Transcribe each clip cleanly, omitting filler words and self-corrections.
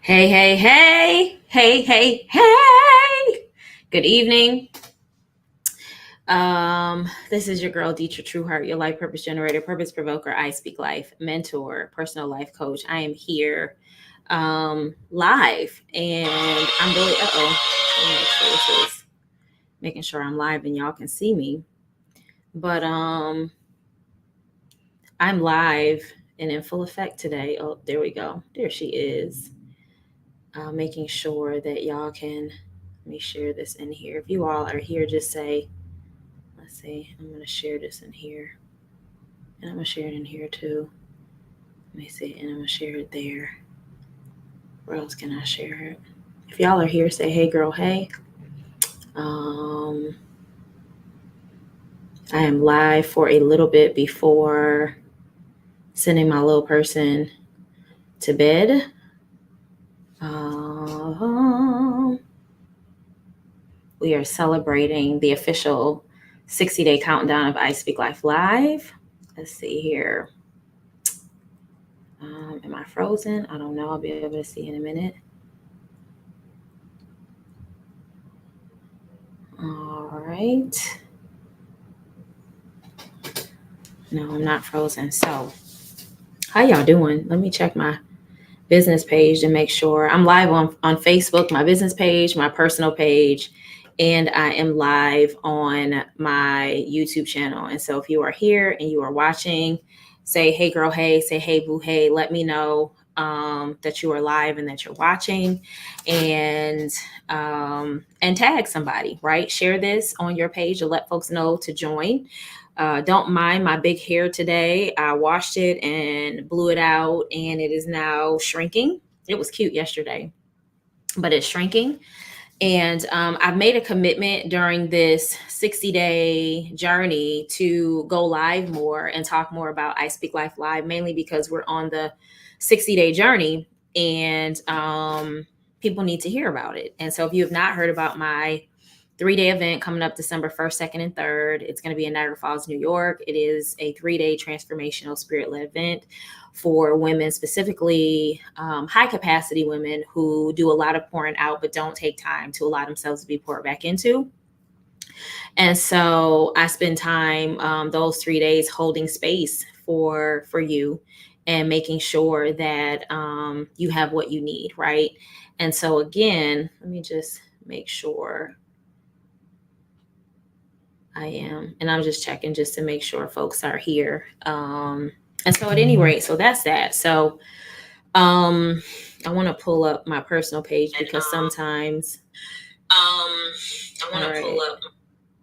Hey, hey, hey, hey, hey, hey. Good evening. This is your girl, Deetra Trueheart, your life purpose generator, purpose provoker, I speak life, mentor, personal life coach. I am here live and I'm really, making sure I'm live and y'all can see me. But I'm live and in full effect today. Oh, there we go. There she is. Making sure that y'all can let me share this in here. If you all are here, just say, let's see, I'm going to share this in here. And I'm going to share it in here too. Let me see. And I'm going to share it there. Where else can I share it? If y'all are here, say, hey, girl, hey. Um, I am live for a little bit before sending my little person to bed. We are celebrating the official 60-day countdown of I Speak Life Live. Let's see here. Am I frozen? I don't know. I'll be able to see in a minute. All right. No, I'm not frozen. So, how y'all doing? Let me check my business page to make sure. I'm live on Facebook, my business page, my personal page, and I am live on my YouTube channel. And so, if you are here and you are watching, say, hey, girl, hey, say, hey, boo, hey, let me know that you are live and that you're watching, and tag somebody, right? Share this on your page to let folks know to join. Don't mind my big hair today. I washed it and blew it out, and it is now shrinking. It was cute yesterday, but it's shrinking. And I've made a commitment during this 60-day journey to go live more and talk more about I Speak Life Live, mainly because we're on the 60-day journey and people need to hear about it. And so if you have not heard about my 3-day event coming up December 1st, 2nd, and 3rd. It's going to be in Niagara Falls, New York. It is a 3-day transformational spirit-led event for women, specifically high capacity women who do a lot of pouring out but don't take time to allow themselves to be poured back into. And so I spend time those 3 days holding space for you and making sure that you have what you need, right? And so again, let me just make sure I am. And I'm just checking just to make sure folks are here. And so at any rate, so that's that. So I want to pull up my personal page because sometimes I want to pull up.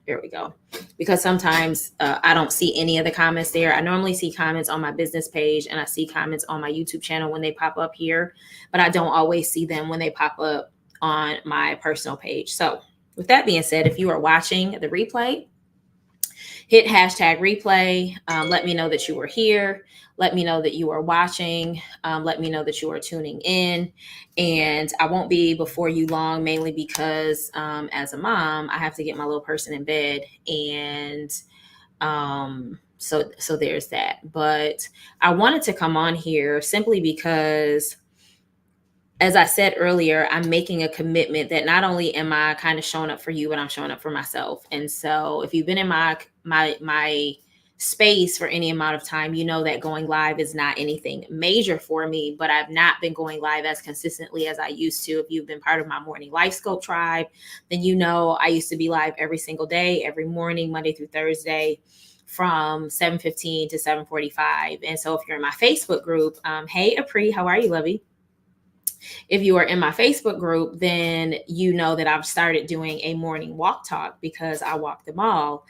There we go. Because sometimes I don't see any of the comments there. I normally see comments on my business page and I see comments on my YouTube channel when they pop up here, but I don't always see them when they pop up on my personal page. So with that being said, if you are watching the replay, hit hashtag replay. Let me know that you were here. Let me know that you are watching. Let me know that you are tuning in. And I won't be before you long, mainly because as a mom, I have to get my little person in bed. And so there's that. But I wanted to come on here simply because, as I said earlier, I'm making a commitment that not only am I kind of showing up for you, but I'm showing up for myself. And so if you've been in my space for any amount of time, you know that going live is not anything major for me, but I've not been going live as consistently as I used to. If you've been part of my morning life scope tribe, then you know I used to be live every single day, every morning, Monday through Thursday, from 7:15 to 7:45. And so if you're in my Facebook group, hey Apri, how are you, lovey? If you are in my Facebook group, then you know that I've started doing a morning walk talk because I walk the mall.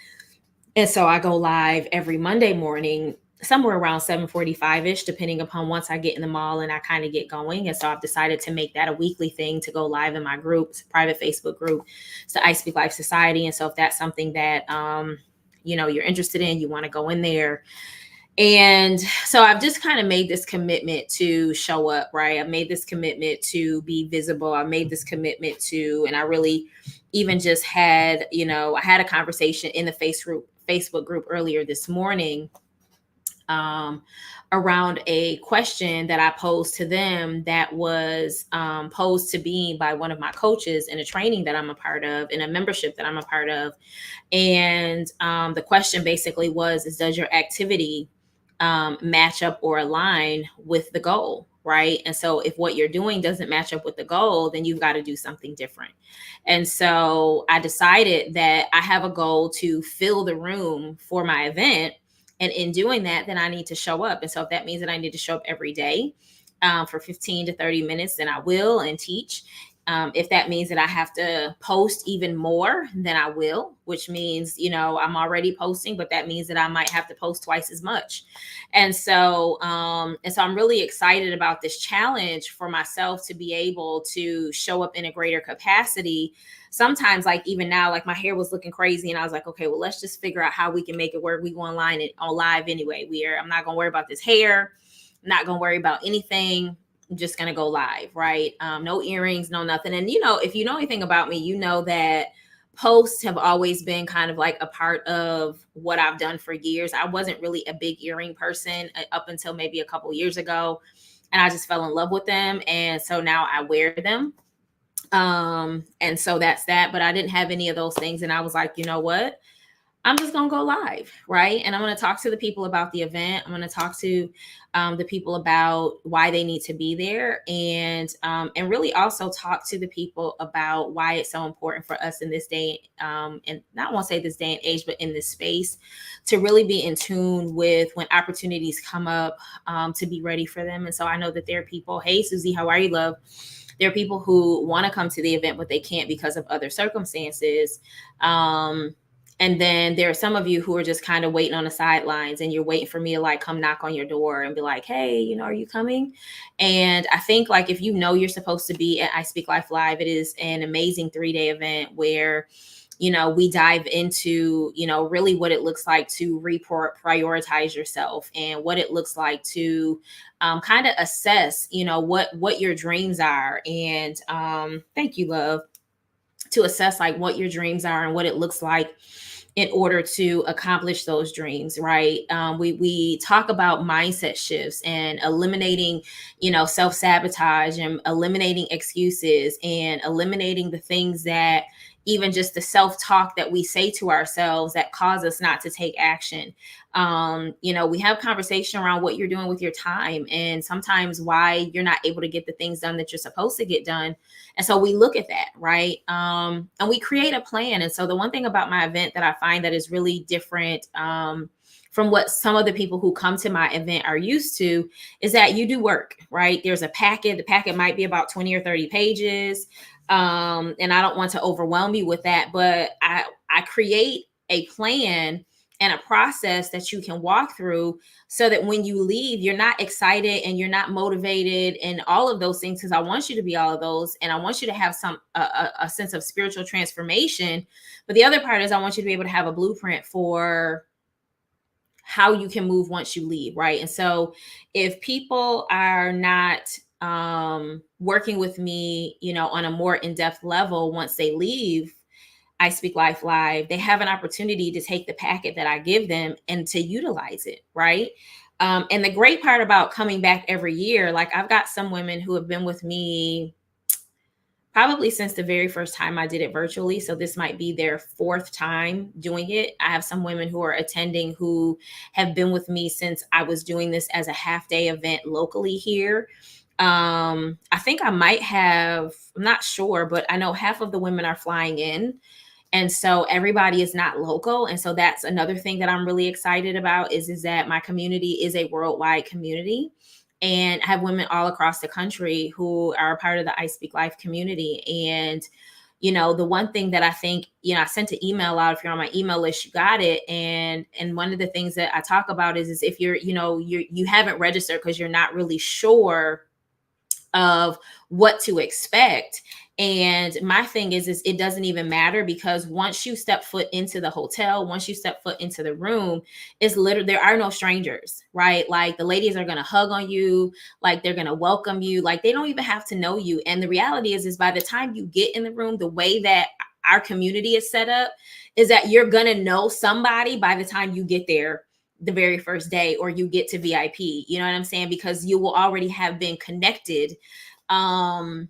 And so I go live every Monday morning, somewhere around 7:45-ish, depending upon once I get in the mall and I kind of get going. And so I've decided to make that a weekly thing to go live in my group, private Facebook group. It's the I Speak Life Society. And so if that's something that you're interested in, you want to go in there. And so I've just kind of made this commitment to show up, right? I've made this commitment to be visible. I made this commitment to, and I really even just had, I had a conversation in the Facebook group earlier this morning around a question that I posed to them that was posed to me by one of my coaches in a training that I'm a part of, in a membership that I'm a part of. And the question basically was, is does your activity match up or align with the goal? Right. And so if what you're doing doesn't match up with the goal, then you've got to do something different. And so I decided that I have a goal to fill the room for my event. And in doing that, then I need to show up. And so if that means that I need to show up every day for 15 to 30 minutes, then I will and teach. If that means that I have to post even more, then I will, which means, I'm already posting, but that means that I might have to post twice as much. And so I'm really excited about this challenge for myself to be able to show up in a greater capacity. Sometimes, like even now, like my hair was looking crazy, and I was like, okay, well, let's just figure out how we can make it work. We go online and on live anyway. I'm not gonna worry about this hair. I'm not gonna worry about anything. I'm just gonna go live, right? No earrings, no nothing. And if you know anything about me, you know that posts have always been kind of like a part of what I've done for years. I wasn't really a big earring person up until maybe a couple years ago, and I just fell in love with them, and so now I wear them. And so that's that. But I didn't have any of those things, and I was like, you know what? I'm just going to go live, right? And I'm going to talk to the people about the event. I'm going to talk to the people about why they need to be there, and really also talk to the people about why it's so important for us in this day, and not want to say this day and age, but in this space, to really be in tune with when opportunities come up, to be ready for them. And so I know that there are people, hey, Susie, how are you, love? There are people who want to come to the event, but they can't because of other circumstances. And then there are some of you who are just kind of waiting on the sidelines, and you're waiting for me to like come knock on your door and be like, hey, are you coming? And I think like if you're supposed to be at I Speak Life Live, it is an amazing 3-day event where we dive into, really what it looks like to prioritize yourself, and what it looks like to kind of assess, what your dreams are. And thank you, love. To assess like what your dreams are and what it looks like in order to accomplish those dreams, right? We talk about mindset shifts and eliminating, self-sabotage, and eliminating excuses, and eliminating the things that, even just the self-talk that we say to ourselves that cause us not to take action. We have conversation around what you're doing with your time, and sometimes why you're not able to get the things done that you're supposed to get done. And so we look at that, right? And we create a plan. And so the one thing about my event that I find that is really different from what some of the people who come to my event are used to is that you do work, right? There's a packet. The packet might be about 20 or 30 pages. And I don't want to overwhelm you with that, but I create a plan and a process that you can walk through, so that when you leave, you're not excited and you're not motivated and all of those things, because I want you to be all of those, and I want you to have a sense of spiritual transformation. But the other part is I want you to be able to have a blueprint for how you can move once you leave, right? And so if people are not working with me, on a more in-depth level, once they leave I Speak Life Live, they have an opportunity to take the packet that I give them and to utilize it, right? And the great part about coming back every year, like I've got some women who have been with me probably since the very first time I did it virtually. So this might be their 4th time doing it. I have some women who are attending who have been with me since I was doing this as a half-day event locally here. I think I might have, I'm not sure, but I know half of the women are flying in. And so everybody is not local. And so that's another thing that I'm really excited about is that my community is a worldwide community. And I have women all across the country who are a part of the I Speak Life community. And, the one thing that I think, I sent an email out. If you're on my email list, you got it. And one of the things that I talk about is if you're, you haven't registered because you're not really sure of what to expect. And my thing is it doesn't even matter, because once you step foot into the hotel, once you step foot into the room, it's literally, there are no strangers, right? Like the ladies are going to hug on you, like they're going to welcome you, like they don't even have to know you. And the reality is by the time you get in the room, the way that our community is set up is that you're going to know somebody by the time you get there. the very first day, or you get to VIP. You know what I'm saying? Because you will already have been connected, um,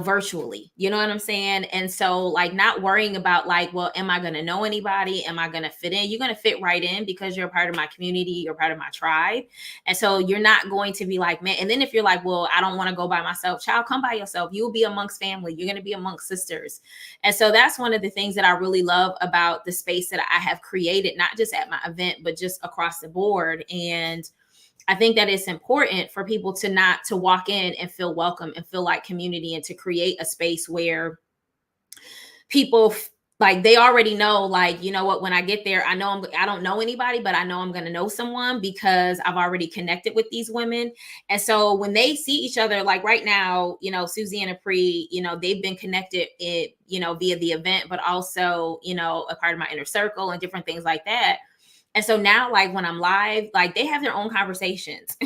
virtually. You know what I'm saying? And so, like, not worrying about, like, well, am I going to know anybody? Am I going to fit in? You're going to fit right in because you're a part of my community, you're part of my tribe. And so you're not going to be like, man. And then if you're like, well, I don't want to go by myself, child, come by yourself. You'll be amongst family. You're going to be amongst sisters. And so that's one of the things that I really love about the space that I have created, not just at my event, but just across the board. And I think that it's important for people to walk in and feel welcome and feel like community, and to create a space where people like, they already know, like, you know what, when I get there, I don't know anybody, but I know I'm going to know someone because I've already connected with these women. And so when they see each other, like right now, Susie and Apri, they've been connected via the event, but also, a part of my inner circle and different things like that. And so now, like, when I'm live, like, they have their own conversations.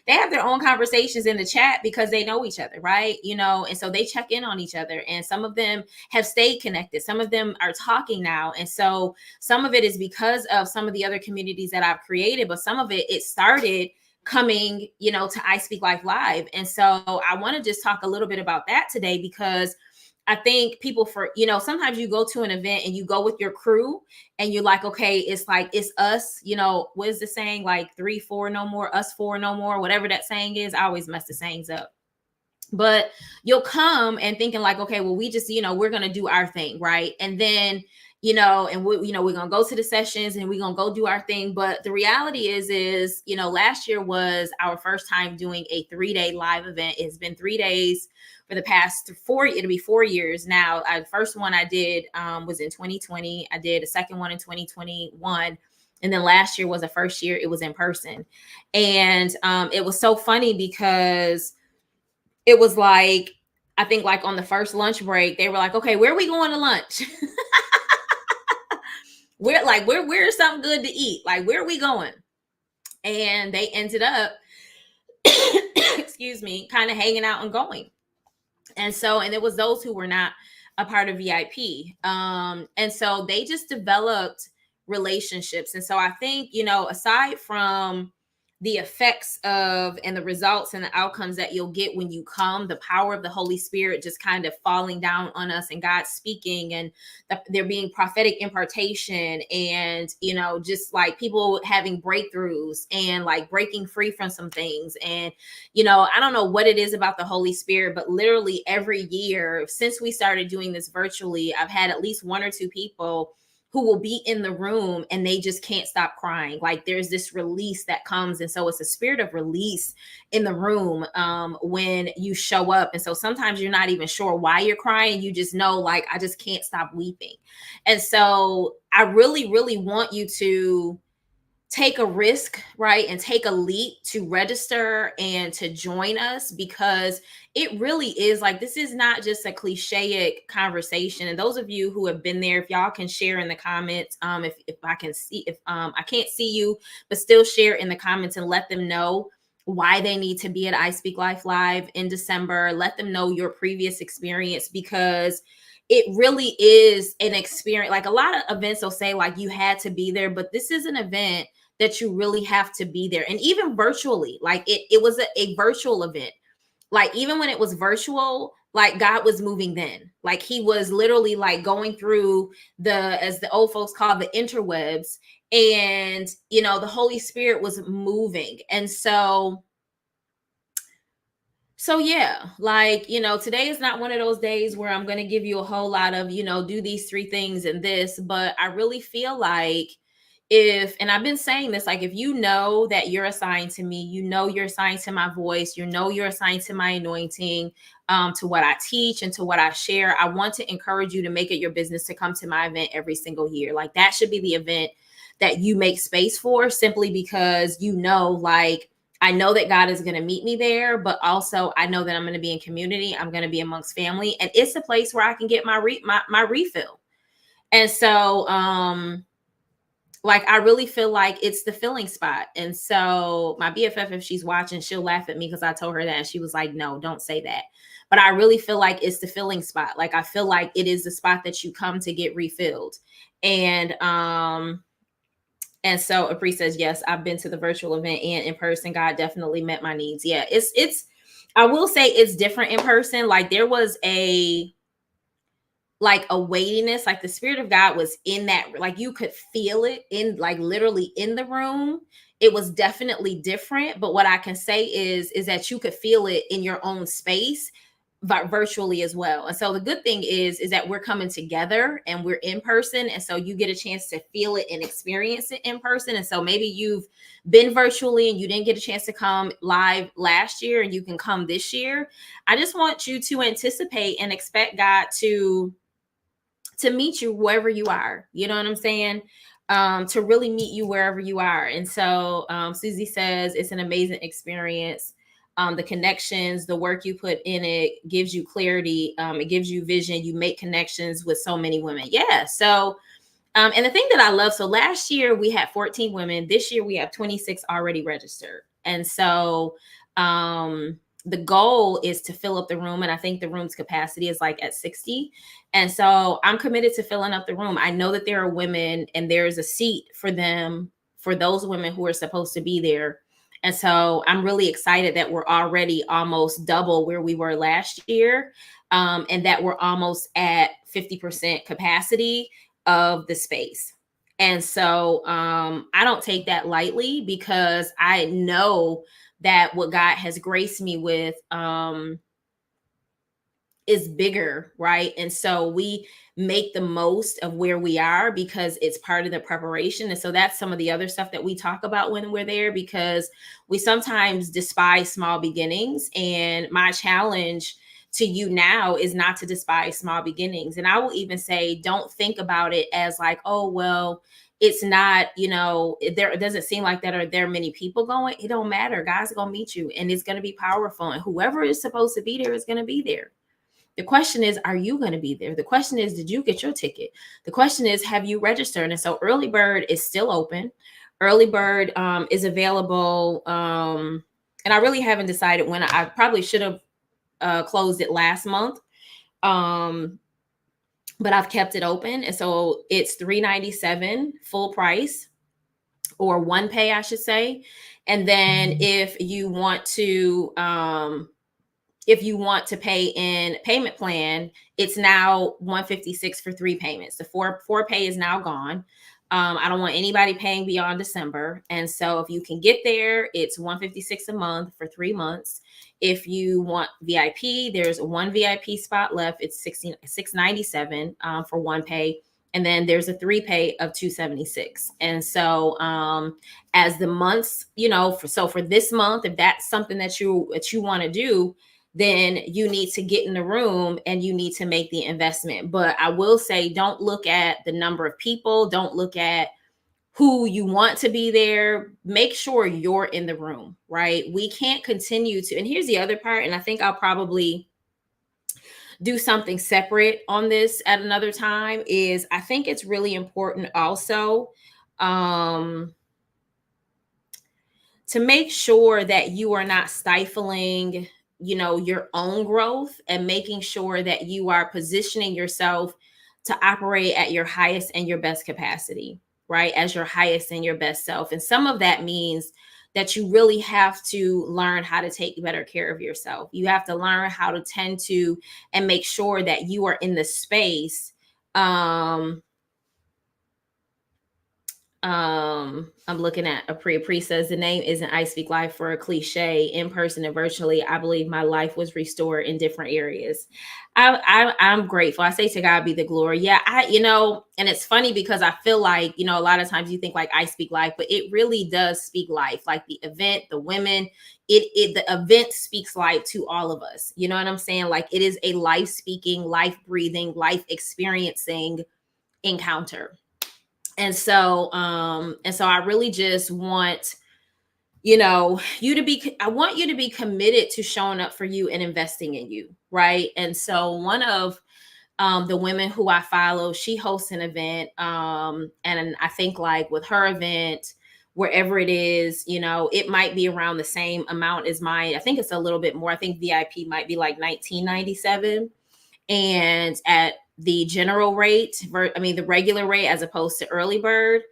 They have their own conversations in the chat because they know each other, right? And so they check in on each other. And some of them have stayed connected. Some of them are talking now. And so some of it is because of some of the other communities that I've created, but some of it started coming, to I Speak Life Live. And so I want to just talk a little bit about that today, because I think people sometimes you go to an event and you go with your crew and you're like, okay, it's like, it's us, what is the saying? Like 3, 4, no more, us 4, no more, whatever that saying is. I always mess the sayings up. But you'll come and thinking like, okay, well, we just, we're going to do our thing. Right. And then, and we're going to go to the sessions and we're going to go do our thing. But the reality is, last year was our first time doing a 3-day live event. It's been 3 days for the past it'll be 4 years now. The first one I did was in 2020. I did a second one in 2021. And then last year was the first year it was in person. And it was so funny because it was like, I think like on the first lunch break, they were like, okay, where are we going to lunch? Where's something good to eat? Like, where are we going? And they ended up, excuse me, kind of hanging out and going. And it was those who were not a part of VIP. And so they just developed relationships. And so I think, aside from the effects of and the results and the outcomes that you'll get when you come, the power of the Holy Spirit just kind of falling down on us and God speaking, and there being prophetic impartation, and, just like people having breakthroughs and like breaking free from some things. And, I don't know what it is about the Holy Spirit, but literally every year since we started doing this virtually, I've had at least 1 or 2 people who will be in the room and they just can't stop crying. Like, there's this release that comes. And so it's a spirit of release in the room when you show up. And so sometimes you're not even sure why you're crying. You just know, like, I just can't stop weeping. And so I really, really want you to take a risk, right? And take a leap to register and to join us, because it really is like, this is not just a clichéic conversation. And those of you who have been there, if y'all can share in the comments, if I can see, if I can't see you, but still share in the comments and let them know why they need to be at I Speak Life Live in December. Let them know your previous experience, because it really is an experience. Like, a lot of events will say like you had to be there, but this is an event that you really have to be there. And even virtually, like it was a virtual event. Like, even when it was virtual, like God was moving then. Like, he was literally like going through as the old folks call the interwebs, and, the Holy Spirit was moving. And so yeah, like, today is not one of those days where I'm going to give you a whole lot of, do these 3 things and this, but I really feel like and I've been saying this, like, if you know that you're assigned to me, you're assigned to my voice, you're assigned to my anointing, to what I teach and to what I share, I want to encourage you to make it your business to come to my event every single year. Like, that should be the event that you make space for, simply because, like, I know that God is going to meet me there, but also I know that I'm going to be in community. I'm going to be amongst family, and it's a place where I can get my refill. And so, like, I really feel like it's the filling spot. And so my BFF, if she's watching, she'll laugh at me because I told her that, and she was like, no, don't say that. But I really feel like it's the filling spot. Like, I feel like it is the spot that you come to get refilled. And And so Apri says, yes, I've been to the virtual event and in person. God definitely met my needs. Yeah, it's I will say it's different in person. Like there was a weightiness, like the spirit of God was in that, like you could feel it in, like literally in the room. It was definitely different, but what I can say is that you could feel it in your own space, virtually as well. And so the good thing is that we're coming together and we're in person, and so you get a chance to feel it and experience it in person. And so maybe you've been virtually and you didn't get a chance to come live last year and you can come this year. I just want you to anticipate and expect God to meet you wherever you are. You know what I'm saying? To really meet you wherever you are. And so Susie says it's an amazing experience. The connections, the work you put in it gives you clarity. It gives you vision. You make connections with so many women. Yeah. So, and the thing that I love, so last year we had 14 women. This year we have 26 already registered. And so, the goal is to fill up the room, and I think the room's capacity is like at 60. And so I'm committed to filling up the room. I know that there are women and there's a seat for them, for those women who are supposed to be there. And so I'm really excited that we're already almost double where we were last year, and that we're almost at 50% capacity of the space. And so I don't take that lightly, because I know that what God has graced me with is bigger, right? And so we make the most of where we are because it's part of the preparation. And so that's some of the other stuff that we talk about when we're there, because we sometimes despise small beginnings. And my challenge to you now is not to despise small beginnings. And I will even say, don't think about it as like, oh, well, it's not, there, it doesn't seem like that, or there are many people going. It don't matter. God's going to meet you and it's going to be powerful. And whoever is supposed to be there is going to be there. The question is, are you going to be there? The question is, did you get your ticket? The question is, have you registered? And so Early Bird is still open. Early Bird is available. And I really haven't decided when. I probably should have closed it last month. But I've kept it open. And so it's $397 full price, or one pay, I should say. And then if you want to pay in payment plan, it's now $156 for 3 payments. The four pay is now gone. I don't want anybody paying beyond December. And so if you can get there, it's $156 a month for 3 months. If you want VIP, there's one VIP spot left. It's $697 for one pay. And then there's a 3 pay of $276. And so as the months, for this month, if that's something that you want to do, then you need to get in the room and you need to make the investment. But I will say, don't look at the number of people. Don't look at who you want to be there. Make sure you're in the room, right? We can't continue to, and here's the other part, and I think I'll probably do something separate on this at another time, is I think it's really important also to make sure that you are not stifling your own growth, and making sure that you are positioning yourself to operate at your highest and your best capacity, right? As your highest and your best self. And some of that means that you really have to learn how to take better care of yourself. You have to learn how to tend to and make sure that you are in the space. I'm looking at Apri says the name isn't I Speak Life for a cliche. In person and virtually, I believe my life was restored in different areas. I'm grateful. I say to God be the glory. Yeah, and it's funny because I feel like, a lot of times you think like I Speak Life, but it really does speak life. Like the event, the women, the event speaks life to all of us. You know what I'm saying? Like it is a life speaking, life breathing, life experiencing encounter. And so I really just want, I want you to be committed to showing up for you and investing in you. Right. And so one of the women who I follow, she hosts an event. And I think like with her event, wherever it is, it might be around the same amount as mine. I think it's a little bit more. I think VIP might be like $19.97. And at the general rate, the regular rate, as opposed to Early Bird.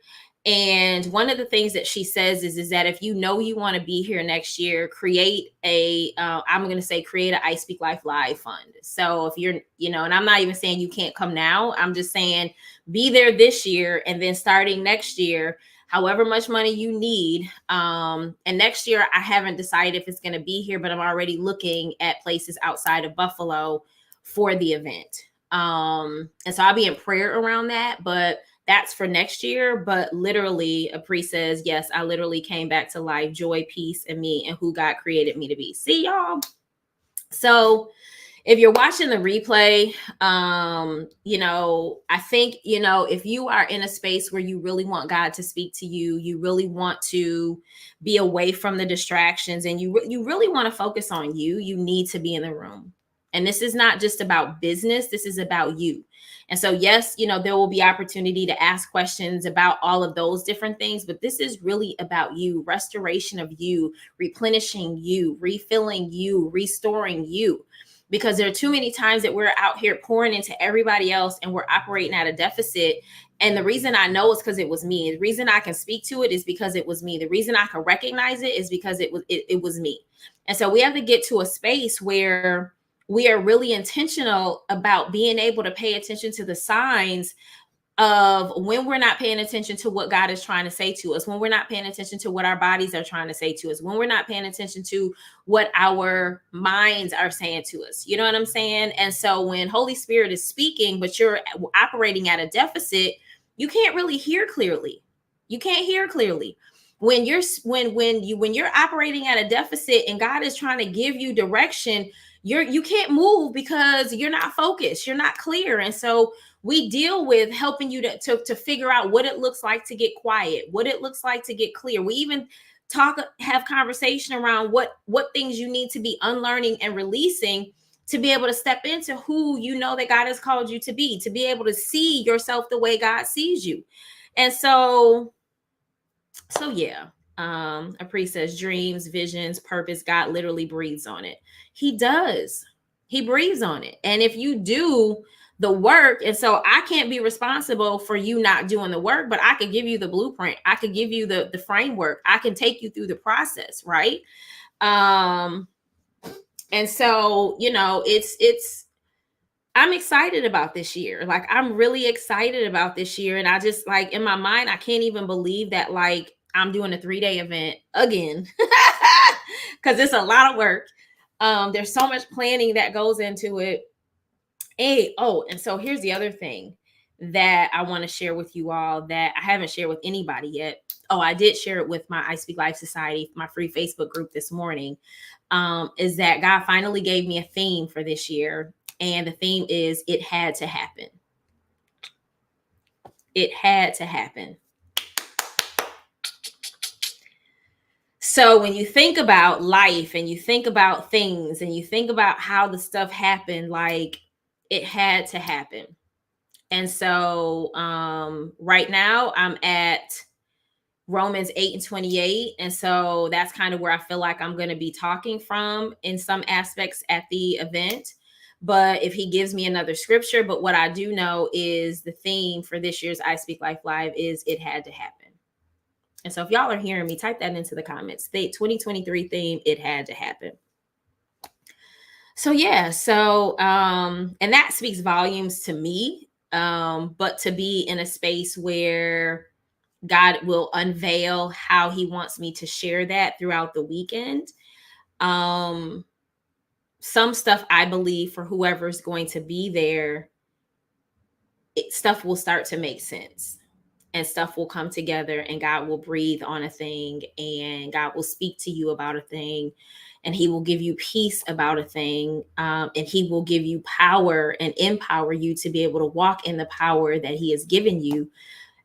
And one of the things that she says is that if you know you want to be here next year, create I'm going to say create a I Speak Life Live fund. So if you're, and I'm not even saying you can't come now. I'm just saying be there this year, and then starting next year, however much money you need. And next year, I haven't decided if it's going to be here, but I'm already looking at places outside of Buffalo for the event. And so I'll be in prayer around that, but that's for next year. But literally, Apri says, yes, I literally came back to life, joy, peace, and me, and who God created me to be. See, y'all? So if you're watching the replay, I think, if you are in a space where you really want God to speak to you, you really want to be away from the distractions, and you really want to focus on you need to be in the room. And this is not just about business. This is about you. And so, yes, there will be opportunity to ask questions about all of those different things, but this is really about you, restoration of you, replenishing you, refilling you, restoring you. Because there are too many times that we're out here pouring into everybody else and we're operating at a deficit. And the reason I know is because it was me. The reason I can speak to it is because it was me. The reason I can recognize it is because it was me. And so we have to get to a space where we are really intentional about being able to pay attention to the signs of when we're not paying attention to what God is trying to say to us, when we're not paying attention to what our bodies are trying to say to us, when we're not paying attention to what our minds are saying to us. You know what I'm saying? And so when Holy Spirit is speaking, but you're operating at a deficit, you can't really hear clearly. You can't hear clearly. When you're operating at a deficit and God is trying to give you direction, you can't move because you're not focused, you're not clear. And so we deal with helping you to figure out what it looks like to get quiet, what it looks like to get clear. We even have conversation around what things you need to be unlearning and releasing to be able to step into who that God has called you to be able to see yourself the way God sees you. And so yeah. Apri says dreams, visions, purpose, God literally breathes on it. He does. He breathes on it. And if you do the work, and so I can't be responsible for you not doing the work, but I could give you the blueprint. I could give you the framework. I can take you through the process, right? And so, it's I'm excited about this year. Like, I'm really excited about this year. And I just, like, in my mind, I can't even believe that, like, I'm doing a 3-day event again because it's a lot of work. There's so much planning that goes into it. And so here's the other thing that I want to share with you all that I haven't shared with anybody yet. Oh, I did share it with my I Speak Life Society, my free Facebook group this morning. Is that God finally gave me a theme for this year. And the theme is it had to happen. It had to happen. So when you think about life and you think about things and you think about how the stuff happened, like, it had to happen. And so right now I'm at Romans 8:28. And so that's kind of where I feel like I'm going to be talking from in some aspects at the event. But if he gives me another scripture, but what I do know is the theme for this year's I Speak Life Live is it had to happen. And so if y'all are hearing me, type that into the comments. The 2023 theme, it had to happen. So yeah, and that speaks volumes to me. But to be in a space where God will unveil how he wants me to share that throughout the weekend. Some stuff I believe for whoever's going to be there, stuff will start to make sense and stuff will come together and God will breathe on a thing and God will speak to you about a thing and he will give you peace about a thing. And he will give you power and empower you to be able to walk in the power that he has given you.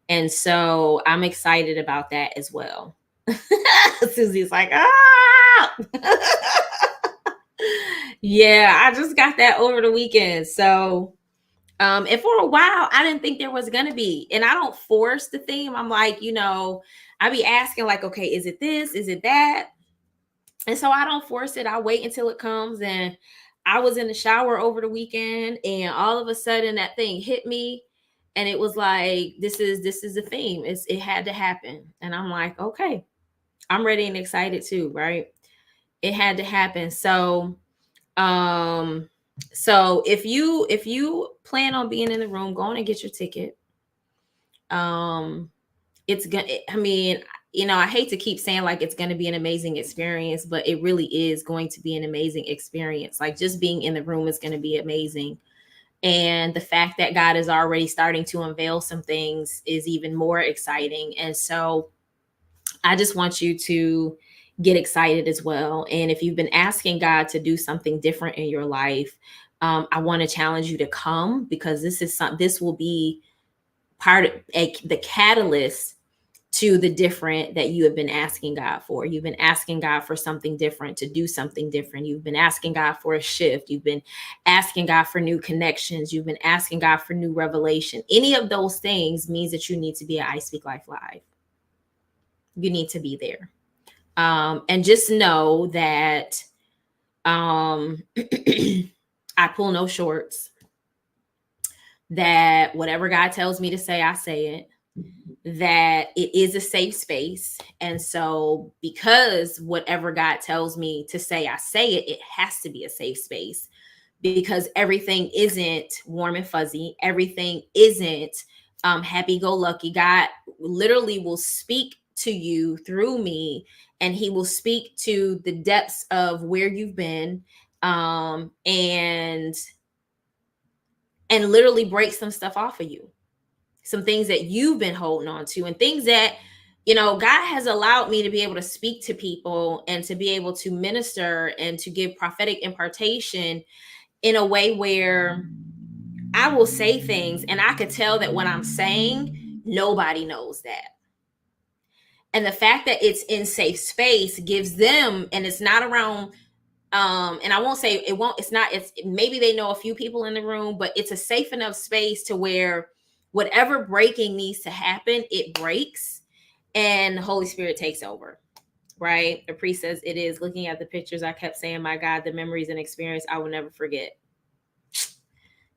And so I'm excited about that as well. Susie's like, yeah, I just got that over the weekend. So, and for a while, I didn't think there was going to be, and I don't force the theme. I'm like, I be asking like, okay, is it this? Is it that? And so I don't force it. I wait until it comes. And I was in the shower over the weekend and all of a sudden that thing hit me. And it was like, this is the theme. It had to happen. And I'm like, okay, I'm ready and excited too, right? It had to happen. Um, so if you plan on being in the room, go on and get your ticket. Um, it's gonna, I mean, I hate to keep saying like it's gonna be an amazing experience, but it really is going to be an amazing experience. Like just being in the room is gonna be amazing. And the fact that God is already starting to unveil some things is even more exciting. And so I just want you to get excited as well. And if you've been asking God to do something different in your life, I want to challenge you to come, because this will be part of the catalyst to the different that you have been asking God for. You've been asking God for something different, to do something different. You've been asking God for a shift. You've been asking God for new connections. You've been asking God for new revelation. Any of those things means that you need to be at I Speak Life Live. You need to be there. And just know that I pull no shorts, that whatever God tells me to say, I say it, that it is a safe space. And so, because whatever God tells me to say, I say it, it has to be a safe space, because everything isn't warm and fuzzy. Everything isn't happy go lucky. God literally will speak to you through me, and he will speak to the depths of where you've been, and literally break some stuff off of you, some things that you've been holding on to, and things that God has allowed me to be able to speak to people and to be able to minister and to give prophetic impartation in a way where I will say things and I could tell that what I'm saying, nobody knows that. And the fact that it's in safe space gives them, and it's not around, and I won't say it won't, it's not, it's maybe they know a few people in the room, but it's a safe enough space to where whatever breaking needs to happen, it breaks, and the Holy Spirit takes over. Right? The priest says it is. Looking at the pictures, I kept saying, my God, the memories and experience I will never forget.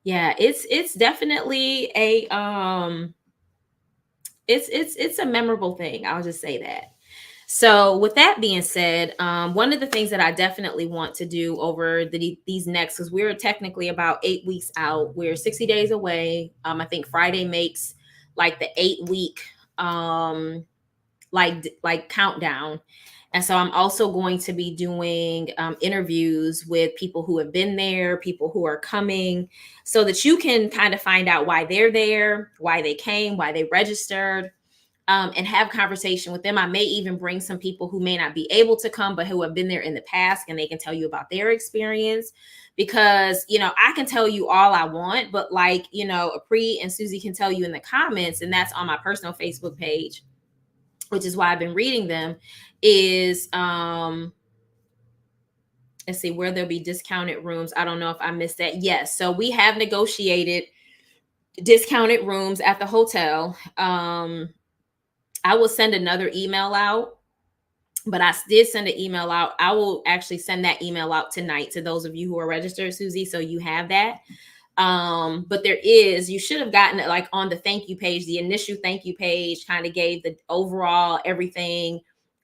Yeah, it's definitely a it's a memorable thing. I'll just say that. So, with that being said, one of the things that I definitely want to do over these next, because we're technically about 8 weeks out, we're 60 days away. I think Friday makes like the 8 week like countdown. And so I'm also going to be doing interviews with people who have been there, people who are coming, so that you can kind of find out why they're there, why they came, why they registered, and have conversation with them. I may even bring some people who may not be able to come, but who have been there in the past, and they can tell you about their experience. Because, I can tell you all I want, but like, Apri and Susie can tell you in the comments, and that's on my personal Facebook page, which is why I've been reading them, is let's see, where there'll be discounted rooms. I don't know if I missed that. Yes. So we have negotiated discounted rooms at the hotel. I will send another email out, but I did send an email out. I will actually send that email out tonight to those of you who are registered, Susie, so you have that. But you should have gotten it like on the thank you page. The initial thank you page kind of gave the overall everything,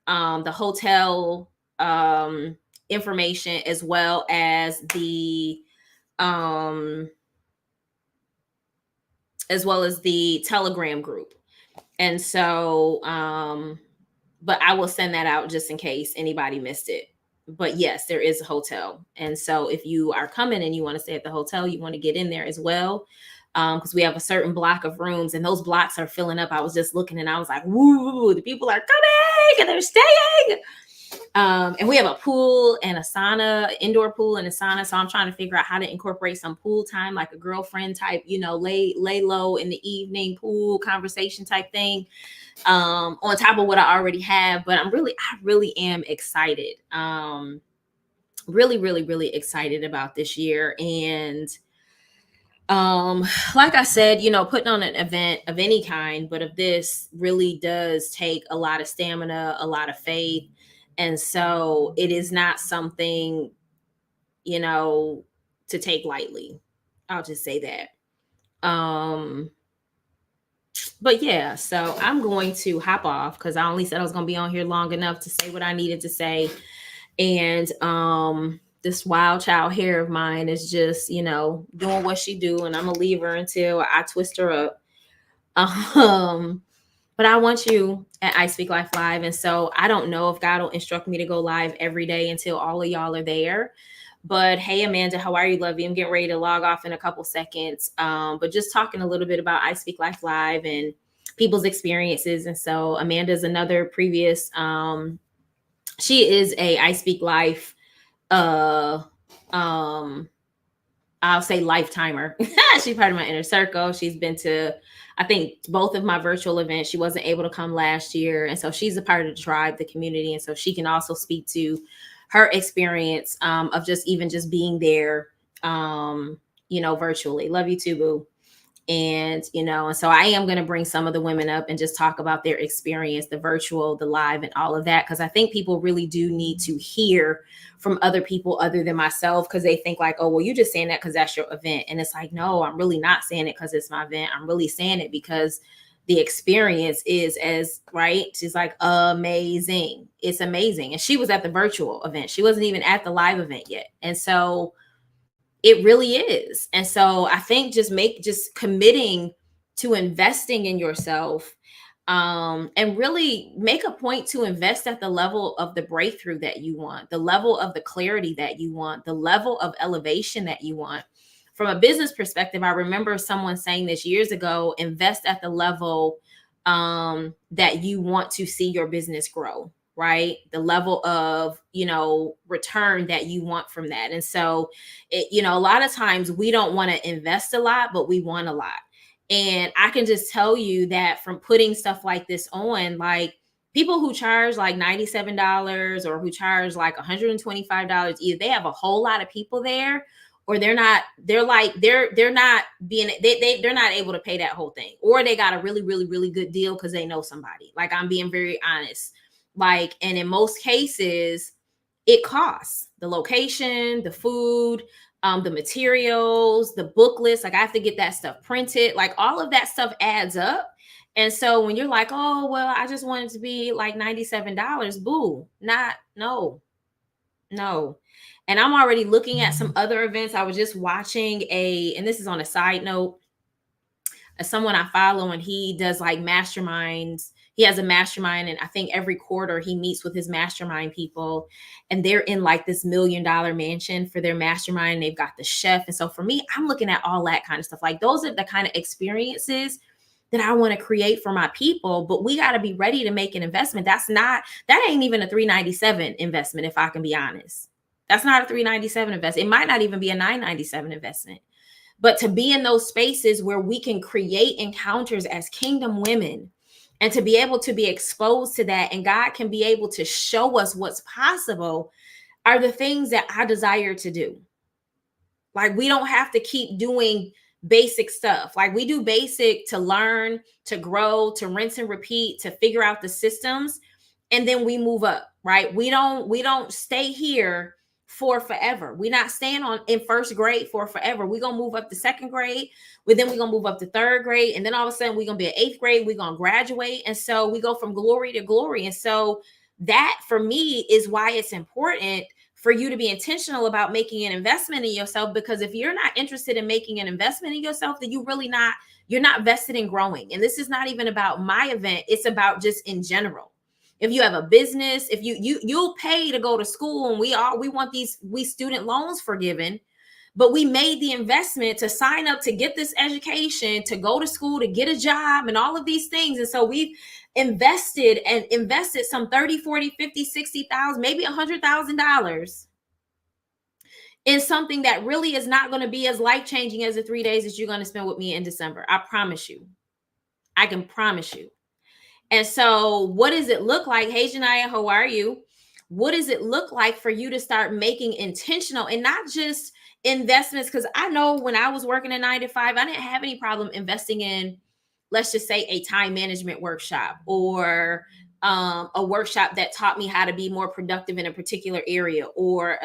the hotel information, as well as the Telegram group. And so but I will send that out just in case anybody missed it. But yes, there is a hotel. And so if you are coming and you want to stay at the hotel, you want to get in there as well. Because we have a certain block of rooms, and those blocks are filling up. I was just looking and I was like, woo, the people are coming and they're staying. And we have a pool and a sauna, indoor pool and a sauna. So I'm trying to figure out how to incorporate some pool time, like a girlfriend type, lay low in the evening pool conversation type thing, on top of what I already have. But I really am excited. Really, really, really excited about this year. And like I said, putting on an event of any kind, but of this, really does take a lot of stamina, a lot of faith. And so it is not something, to take lightly. I'll just say that. But yeah, so I'm going to hop off because I only said I was going to be on here long enough to say what I needed to say. And this wild child hair of mine is just, doing what she do, and I'm gonna leave her until I twist her up. Um, but I want you at I Speak Life Live. And so I don't know if God will instruct me to go live every day until all of y'all are there. But hey, Amanda, how are you? Love you. I'm getting ready to log off in a couple seconds. But just talking a little bit about I Speak Life Live and people's experiences. And so Amanda's another previous, she is a I Speak Life, uh, um, I'll say lifetimer. She's part of my inner circle. She's been to, I think, both of my virtual events. She wasn't able to come last year. And so she's a part of the tribe, the community. And so she can also speak to her experience of just being there, virtually. Love you too, boo. And so I am going to bring some of the women up and just talk about their experience, the virtual, the live, and all of that, because I think people really do need to hear from other people other than myself, because they think like, oh, well, you're just saying that because that's your event. And it's like, no, I'm really not saying it because it's my event. I'm really saying it because the experience is right. She's like, amazing. It's amazing. And she was at the virtual event. She wasn't even at the live event yet. And so it really is. And so I think just committing to investing in yourself, and really make a point to invest at the level of the breakthrough that you want, the level of the clarity that you want, the level of elevation that you want. From a business perspective, I remember someone saying this years ago: invest at the level that you want to see your business grow, right? The level of, return that you want from that. And so, a lot of times we don't want to invest a lot, but we want a lot. And I can just tell you that from putting stuff like this on, like people who charge like $97 or who charge like $125, either they have a whole lot of people there, or they're not able to pay that whole thing, or they got a really, really, really good deal because they know somebody. Like, I'm being very honest. Like, and in most cases, it costs the location, the food, the materials, the booklets. Like, I have to get that stuff printed. Like, all of that stuff adds up. And so when you're like, oh, well, I just want it to be like $97, boo, no. And I'm already looking at some other events. I was just watching and this is on a side note, someone I follow, and he does like masterminds. He has a mastermind, and I think every quarter he meets with his mastermind people, and they're in like this $1 million mansion for their mastermind. They've got the chef. And so for me, I'm looking at all that kind of stuff. Like, those are the kind of experiences that I want to create for my people, but we got to be ready to make an investment. That ain't even a $397 investment. If I can be honest, that's not a $397 investment. It might not even be a $997 investment. But to be in those spaces where we can create encounters as kingdom women, and to be able to be exposed to that, and God can be able to show us what's possible, are the things that I desire to do. Like, we don't have to keep doing basic stuff. Like, we do basic to learn, to grow, to rinse and repeat, to figure out the systems, and then we move up, right? We don't stay here for forever. We're not staying in first grade for forever. We're gonna move up to second grade, but then we're gonna move up to third grade, and then all of a sudden we're gonna be in eighth grade. We're gonna graduate, and so we go from glory to glory. And so that, for me, is why it's important for you to be intentional about making an investment in yourself. Because if you're not interested in making an investment in yourself, then you're not vested in growing. And this is not even about my event. It's about just in general. If you have a business, if you'll pay to go to school, and we want these student loans forgiven, but we made the investment to sign up to get this education, to go to school, to get a job, and all of these things. And so we've invested some 30, 40, 50, 60,000, maybe $100,000 in something that really is not going to be as life-changing as the 3 days that you're going to spend with me in December. I promise you. I can promise you. And so what does it look like? Hey, Janiyah, how are you? What does it look like for you to start making intentional and not just investments? Because I know when I was working a 9 to 5, I didn't have any problem investing in, let's just say, a time management workshop, or a workshop that taught me how to be more productive in a particular area, or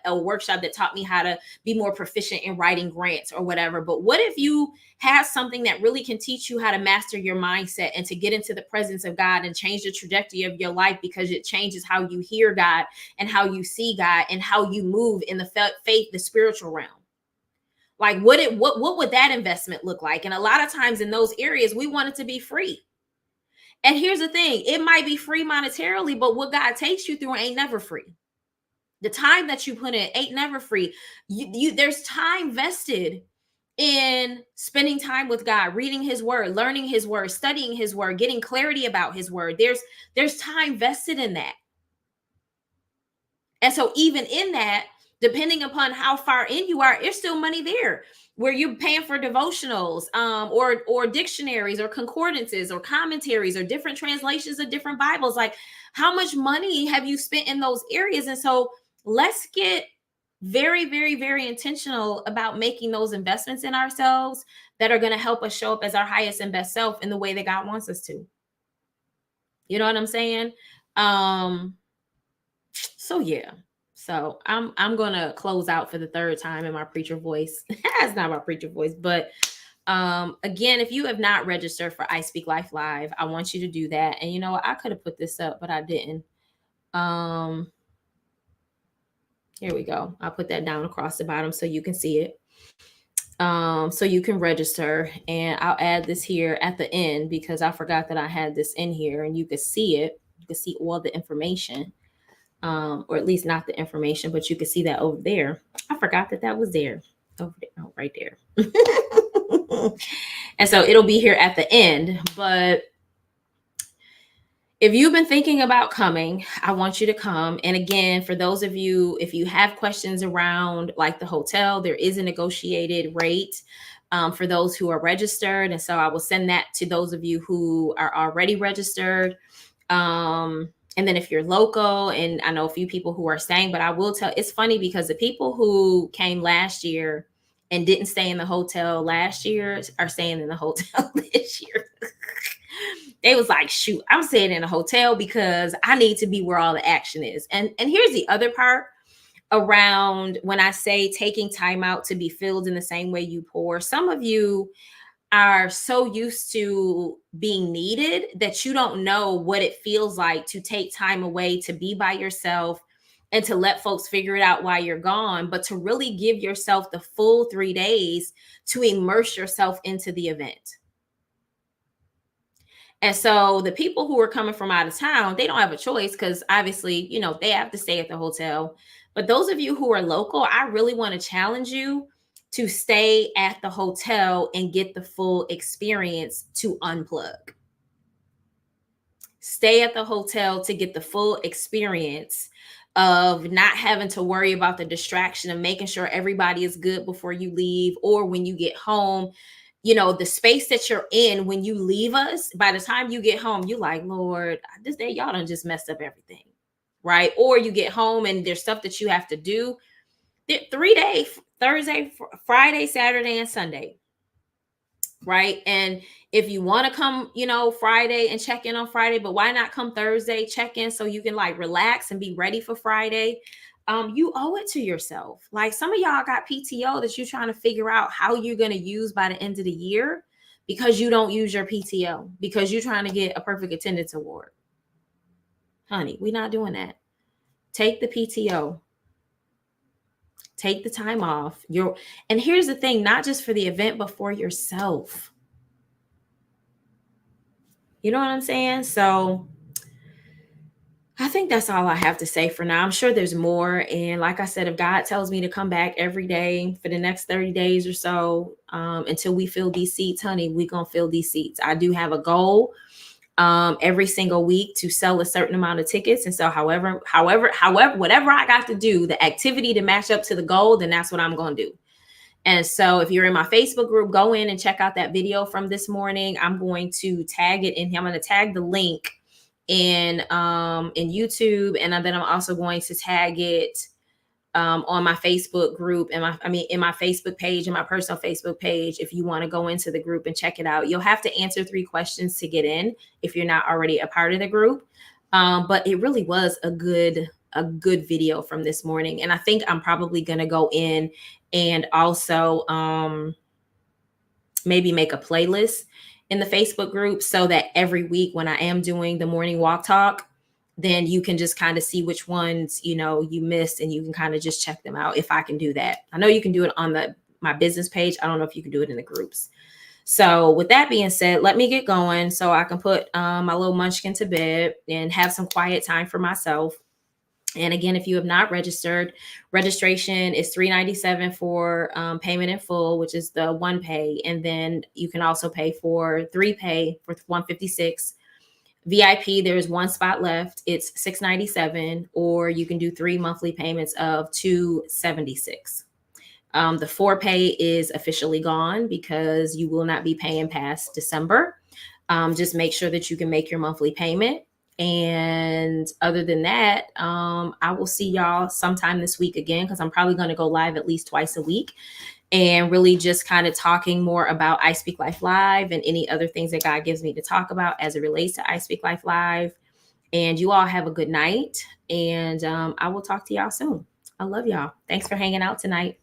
a workshop that taught me how to be more proficient in writing grants or whatever. But what if you have something that really can teach you how to master your mindset and to get into the presence of God and change the trajectory of your life, because it changes how you hear God and how you see God and how you move in the faith, the spiritual realm? Like what would that investment look like? And a lot of times in those areas, we want it to be free. And here's the thing, it might be free monetarily, but what God takes you through ain't never free. The time that you put in ain't never free. There's time vested in spending time with God, reading his word, learning his word, studying his word, getting clarity about his word. There's time vested in that. And so even in that, depending upon how far in you are, there's still money there where you're paying for devotionals, or dictionaries or concordances or commentaries or different translations of different Bibles. Like, how much money have you spent in those areas? And so let's get very, very, very intentional about making those investments in ourselves that are going to help us show up as our highest and best self in the way that God wants us to. You know what I'm saying? So yeah. So I'm gonna close out for the third time in my preacher voice. It's not my preacher voice, but again, if you have not registered for I Speak Life Live, I want you to do that. And you know what? I could have put this up, but I didn't. Here we go. I'll put that down across the bottom so you can see it. So you can register, and I'll add this here at the end because I forgot that I had this in here, and you can see it. You can see all the information. Or at least not the information, but you can see that over there. I forgot that was there. Over there, oh, right there. And so it'll be here at the end. But if you've been thinking about coming, I want you to come. And again, for those of you, if you have questions around like the hotel, there is a negotiated rate for those who are registered. And so I will send that to those of you who are already registered. And then if you're local, and I know a few people who are staying, but I will tell, it's funny because the people who came last year and didn't stay in the hotel last year are staying in the hotel this year. They was like, shoot, I'm staying in a hotel because I need to be where all the action is. And here's the other part around when I say taking time out to be filled in the same way you pour. Some of you are so used to being needed that you don't know what it feels like to take time away to be by yourself and to let folks figure it out while you're gone, but to really give yourself the full 3 days to immerse yourself into the event. And so the people who are coming from out of town, they don't have a choice because obviously, you know, they have to stay at the hotel. But those of you who are local, I really want to challenge you to stay at the hotel and get the full experience to unplug. Stay at the hotel to get the full experience of not having to worry about the distraction of making sure everybody is good before you leave, or when you get home, you know, the space that you're in when you leave us, by the time you get home, you're like, Lord, this day y'all done just messed up everything, right? Or you get home and there's stuff that you have to do. 3 days, Thursday, Friday, Saturday, and Sunday, right? And if you want to come, you know, Friday and check in on Friday, but why not come Thursday, check in so you can like relax and be ready for Friday? You owe it to yourself. Like some of y'all got PTO that you're trying to figure out how you're going to use by the end of the year because you don't use your PTO because you're trying to get a perfect attendance award. Honey, we're not doing that. Take the PTO. Take the time off. And here's the thing, not just for the event, but for yourself. You know what I'm saying? So I think that's all I have to say for now. I'm sure there's more. And like I said, if God tells me to come back every day for the next 30 days or so, until we fill these seats, honey, we're going to fill these seats. I do have a goal every single week to sell a certain amount of tickets. And so however, whatever I got to do, the activity to match up to the goal, then that's what I'm going to do. And so if you're in my Facebook group, go in and check out that video from this morning. I'm going to tag it in. I'm going to tag the link in YouTube. And then I'm also going to tag it on my Facebook group and in my Facebook page and my personal Facebook page. If you want to go into the group and check it out, you'll have to answer 3 questions to get in if you're not already a part of the group. But it really was a good video from this morning. And I think I'm probably going to go in and also maybe make a playlist in the Facebook group so that every week when I am doing the morning walk talk, then you can just kind of see which ones, you missed, and you can kind of just check them out if I can do that. I know you can do it on my business page. I don't know if you can do it in the groups. So with that being said, let me get going so I can put my little munchkin to bed and have some quiet time for myself. And again, if you have not registered, registration is $397 for payment in full, which is the one pay. And then you can also pay for 3 pay for $156. VIP, there's 1 spot left. It's $697, or you can do 3 monthly payments of $276. The 4 pay is officially gone because you will not be paying past December. Just make sure that you can make your monthly payment. And other than that, I will see y'all sometime this week again, because I'm probably going to go live at least twice a week and really just kind of talking more about I Speak Life Live and any other things that God gives me to talk about as it relates to I Speak Life Live. And you all have a good night, and I will talk to y'all soon. I love y'all. Thanks for hanging out tonight.